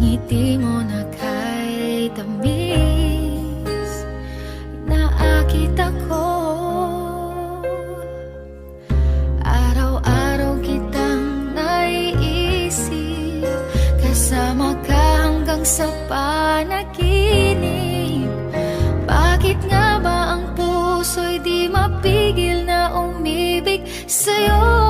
ngiti mo na kay tamis, naakit ako. Araw-araw kitang naiisip, kasama ka hanggang sa panaginip. Bakit nga ba ang puso'y di mapigil na umibig sa'yo?